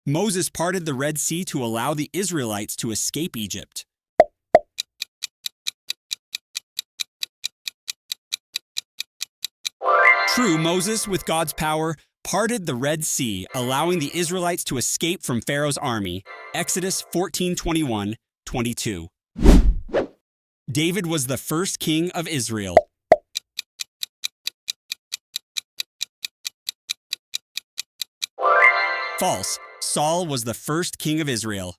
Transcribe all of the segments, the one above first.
Moses parted the Red Sea to allow the Israelites to escape Egypt. True, Moses, with God's power, parted the Red Sea, allowing the Israelites to escape from Pharaoh's army. Exodus 14:21-22. David was the first king of Israel. False. Saul was the first king of Israel.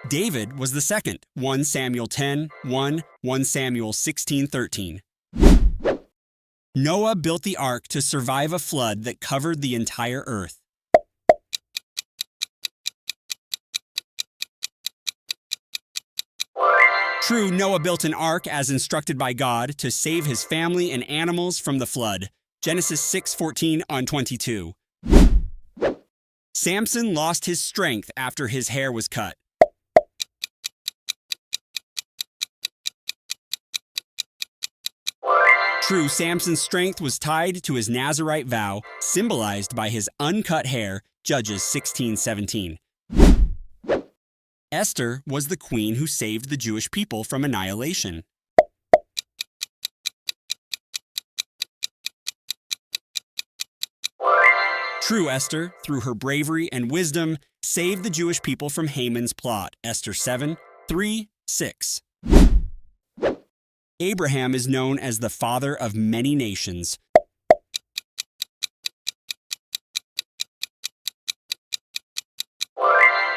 David was the second. 1 Samuel 10:1, 1 Samuel 16:13. Noah built the ark to survive a flood that covered the entire earth. True, Noah built an ark as instructed by God to save his family and animals from the flood. Genesis 6:14-22. Samson lost his strength after his hair was cut. True, Samson's strength was tied to his Nazirite vow, symbolized by his uncut hair. Judges 16:17. Esther was the queen who saved the Jewish people from annihilation. True, Esther, through her bravery and wisdom, saved the Jewish people from Haman's plot. Esther 7:3-6. Abraham is known as the father of many nations.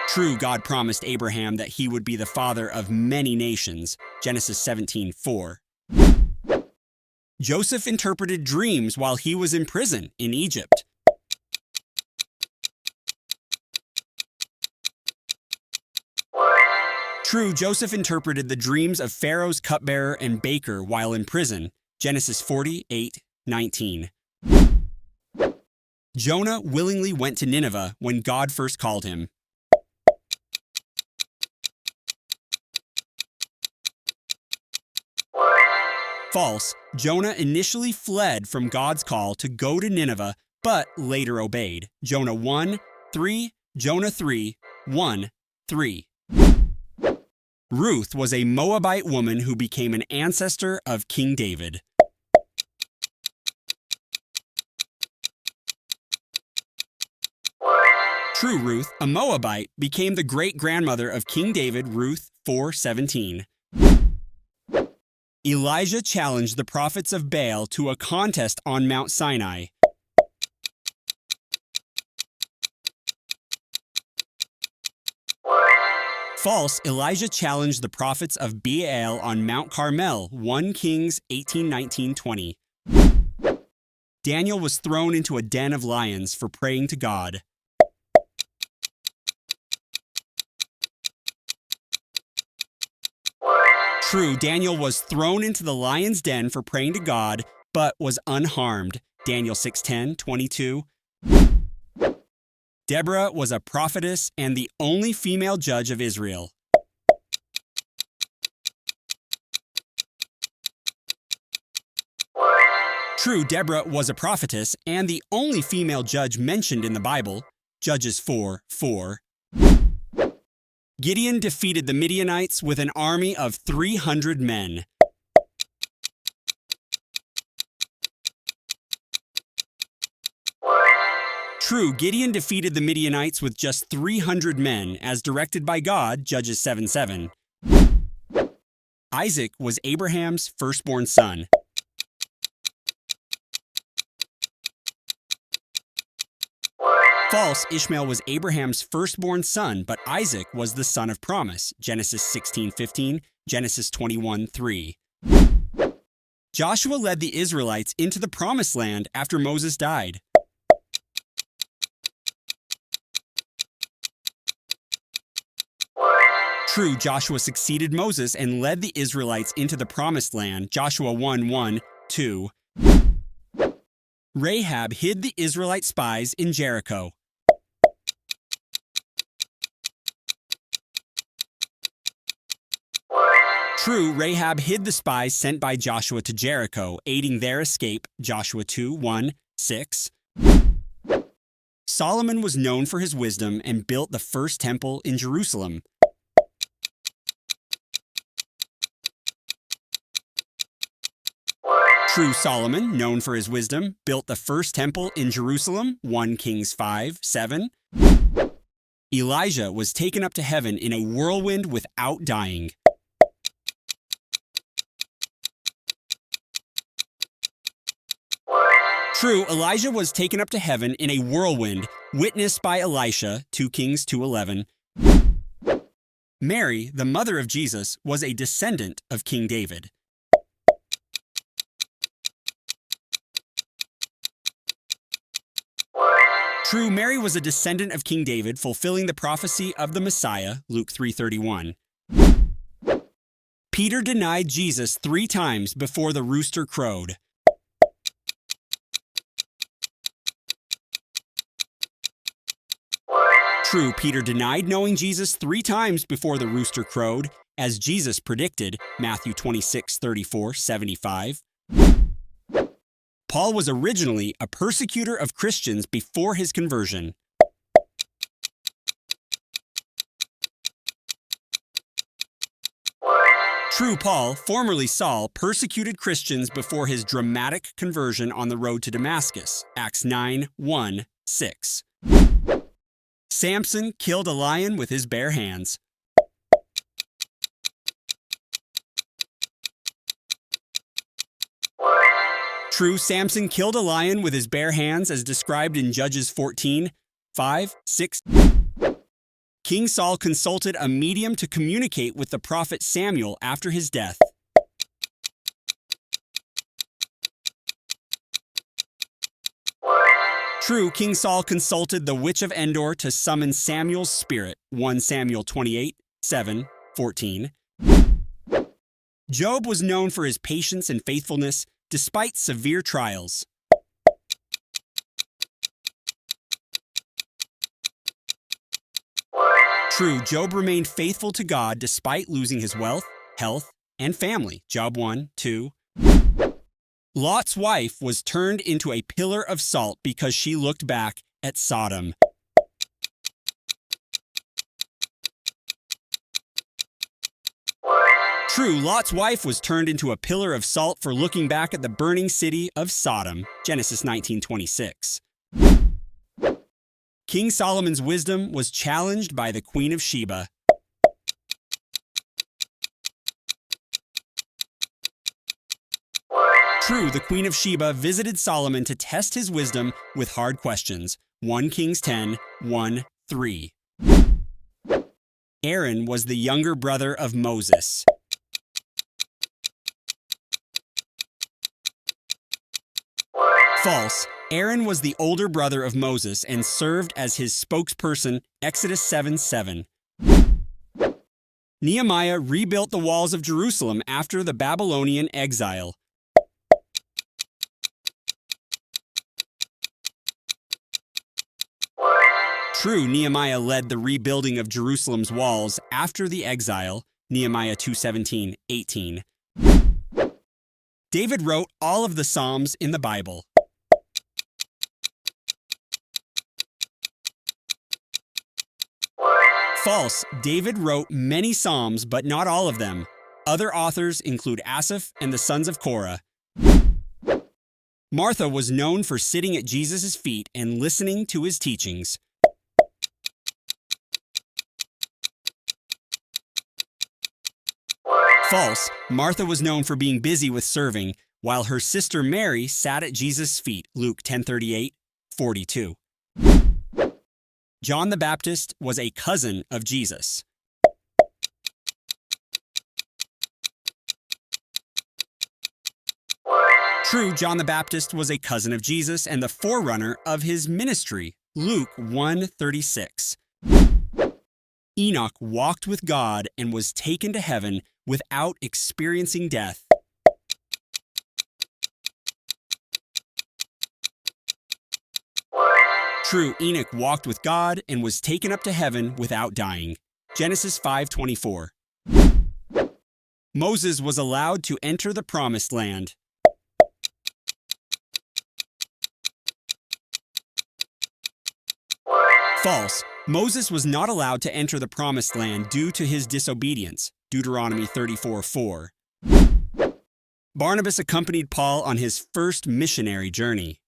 True, God promised Abraham that he would be the father of many nations. Genesis 17:4. Joseph interpreted dreams while he was in prison in Egypt. True, Joseph interpreted the dreams of Pharaoh's cupbearer and baker while in prison. Genesis 48:19. Jonah willingly went to Nineveh when God first called him. False. Jonah initially fled from God's call to go to Nineveh, but later obeyed. Jonah 1:3, Jonah 3:1-3. Ruth was a Moabite woman who became an ancestor of King David. True, Ruth, a Moabite, became the great-grandmother of King David. Ruth 4:17. Elijah challenged the prophets of Baal to a contest on Mount Sinai. False, Elijah challenged the prophets of Baal on Mount Carmel. 1 Kings 18:19-20. Daniel was thrown into a den of lions for praying to God. True, Daniel was thrown into the lion's den for praying to God, but was unharmed. Daniel 6:10-22. Deborah was a prophetess and the only female judge of Israel. True, Deborah was a prophetess and the only female judge mentioned in the Bible. Judges 4:4. Gideon defeated the Midianites with an army of 300 men. True, Gideon defeated the Midianites with just 300 men, as directed by God, Judges 7:7. Isaac was Abraham's firstborn son. False, Ishmael was Abraham's firstborn son, but Isaac was the son of promise. Genesis 16:15, Genesis 21:3. Joshua led the Israelites into the promised land after Moses died. True, Joshua succeeded Moses and led the Israelites into the promised land. Joshua 1:1-2. Rahab hid the Israelite spies in Jericho. True, Rahab hid the spies sent by Joshua to Jericho, aiding their escape. Joshua 2:1-6. Solomon was known for his wisdom and built the first temple in Jerusalem. True, Solomon, known for his wisdom, built the first temple in Jerusalem, 1 Kings 5:7. Elijah was taken up to heaven in a whirlwind without dying. True, Elijah was taken up to heaven in a whirlwind, witnessed by Elisha, 2 Kings 2:11. Mary, the mother of Jesus, was a descendant of King David. True, Mary was a descendant of King David, fulfilling the prophecy of the Messiah, Luke 3:31. Peter denied Jesus 3 times before the rooster crowed. True, Peter denied knowing Jesus 3 times before the rooster crowed, as Jesus predicted, Matthew 26:34-75. Paul was originally a persecutor of Christians before his conversion. True, Paul, formerly Saul, persecuted Christians before his dramatic conversion on the road to Damascus, Acts 9:1-6. Samson killed a lion with his bare hands. True, Samson killed a lion with his bare hands as described in Judges 14:5-6. King Saul consulted a medium to communicate with the prophet Samuel after his death. True, King Saul consulted the witch of Endor to summon Samuel's spirit, 1 Samuel 28:7-14. Job was known for his patience and faithfulness despite severe trials. True, Job remained faithful to God despite losing his wealth, health, and family, Job 1:2. Lot's wife was turned into a pillar of salt because she looked back at Sodom. True, Lot's wife was turned into a pillar of salt for looking back at the burning city of Sodom, Genesis 19:26. King Solomon's wisdom was challenged by the Queen of Sheba. True, the Queen of Sheba visited Solomon to test his wisdom with hard questions. 1 Kings 10:1-3. Aaron was the younger brother of Moses. False. Aaron was the older brother of Moses and served as his spokesperson, Exodus 7:7. Nehemiah rebuilt the walls of Jerusalem after the Babylonian exile. True, Nehemiah led the rebuilding of Jerusalem's walls after the exile, Nehemiah 2:17-18. David wrote all of the Psalms in the Bible. False. David wrote many Psalms, but not all of them. Other authors include Asaph and the sons of Korah. Martha was known for sitting at Jesus' feet and listening to his teachings. False. Martha was known for being busy with serving, while her sister Mary sat at Jesus' feet, Luke 10:38-42. John the Baptist was a cousin of Jesus. True, John the Baptist was a cousin of Jesus and the forerunner of his ministry, Luke 1:36. Enoch walked with God and was taken to heaven without experiencing death. True, Enoch walked with God and was taken up to heaven without dying. Genesis 5:24. Moses was allowed to enter the promised land. False. Moses was not allowed to enter the promised land due to his disobedience. Deuteronomy 34:4. Barnabas accompanied Paul on his first missionary journey.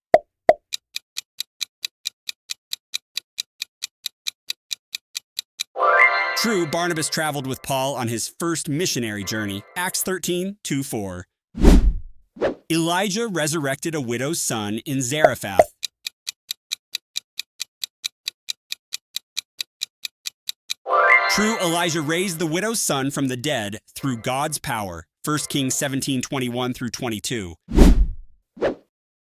True, Barnabas traveled with Paul on his first missionary journey. Acts 13:2-4. Elijah resurrected a widow's son in Zarephath. True, Elijah raised the widow's son from the dead through God's power. 1 Kings 17:21-22.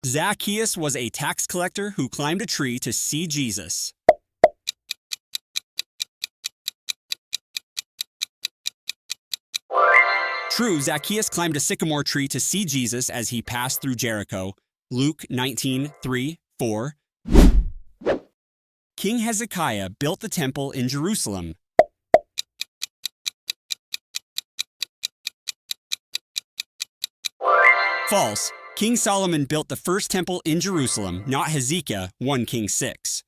Zacchaeus was a tax collector who climbed a tree to see Jesus. True, Zacchaeus climbed a sycamore tree to see Jesus as he passed through Jericho. Luke 19:3-4. King Hezekiah built the temple in Jerusalem. False. King Solomon built the first temple in Jerusalem, not Hezekiah, 1 Kings 6.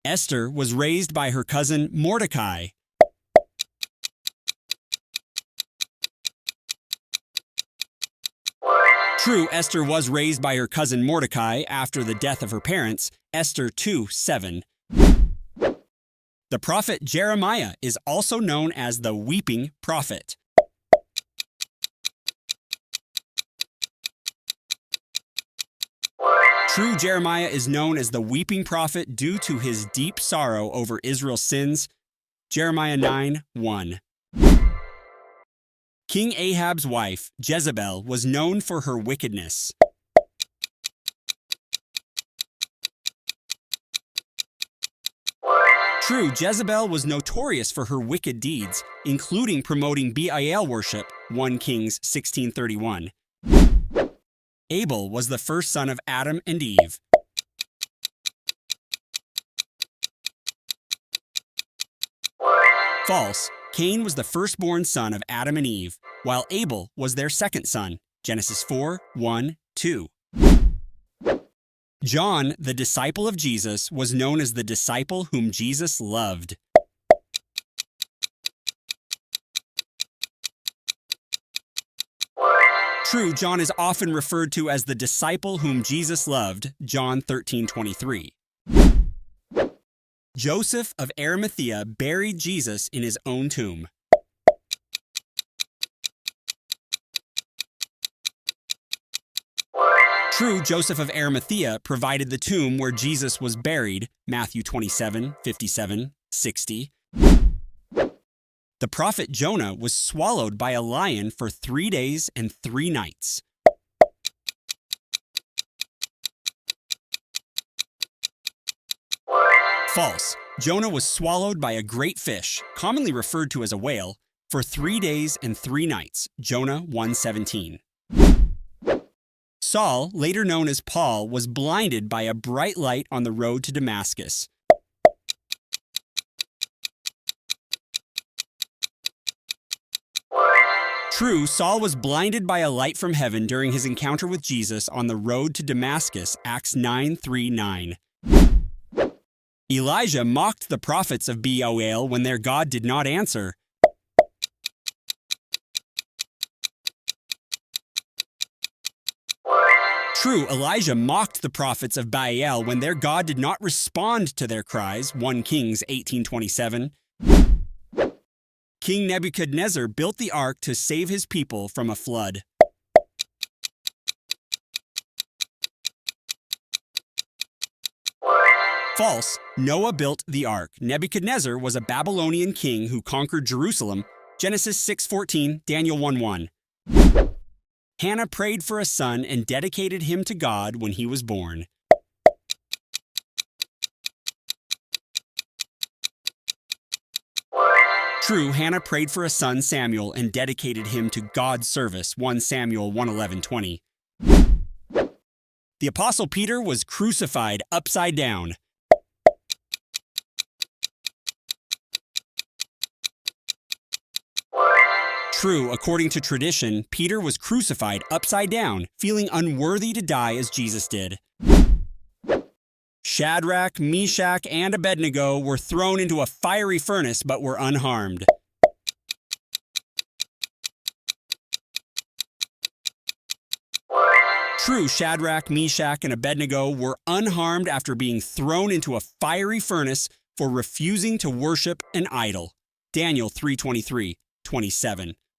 Esther was raised by her cousin Mordecai. True, Esther was raised by her cousin Mordecai after the death of her parents. Esther 2:7. The prophet Jeremiah is also known as the weeping prophet. True, Jeremiah is known as the weeping prophet due to his deep sorrow over Israel's sins. Jeremiah 9:1. King Ahab's wife, Jezebel, was known for her wickedness. True, Jezebel was notorious for her wicked deeds, including promoting Baal worship, 1 Kings 16:31. Abel was the first son of Adam and Eve. False. Cain was the firstborn son of Adam and Eve, while Abel was their second son. Genesis 4:1-2. John, the disciple of Jesus, was known as the disciple whom Jesus loved. True, John is often referred to as the disciple whom Jesus loved. John 13:23. Joseph of Arimathea buried Jesus in his own tomb. True, Joseph of Arimathea provided the tomb where Jesus was buried. Matthew 27:57-60. The prophet Jonah was swallowed by a lion for 3 days and 3 nights. False. Jonah was swallowed by a great fish, commonly referred to as a whale, for 3 days and 3 nights. Jonah 1:17. Saul, later known as Paul, was blinded by a bright light on the road to Damascus. True, Saul was blinded by a light from heaven during his encounter with Jesus on the road to Damascus, Acts 9:3-9. Elijah mocked the prophets of Baal when their God did not answer. True, Elijah mocked the prophets of Baal when their God did not respond to their cries. 1 Kings 18:27. King Nebuchadnezzar built the ark to save his people from a flood. False. Noah built the ark. Nebuchadnezzar was a Babylonian king who conquered Jerusalem. Genesis 6:14, Daniel 1:1. Hannah prayed for a son and dedicated him to God when he was born. True, Hannah prayed for a son, Samuel, and dedicated him to God's service. 1 Samuel 1:11-20. The Apostle Peter was crucified upside down. True, according to tradition, Peter was crucified upside down, feeling unworthy to die as Jesus did. Shadrach, Meshach, and Abednego were thrown into a fiery furnace but were unharmed. True, Shadrach, Meshach, and Abednego were unharmed after being thrown into a fiery furnace for refusing to worship an idol. Daniel 3:23-27.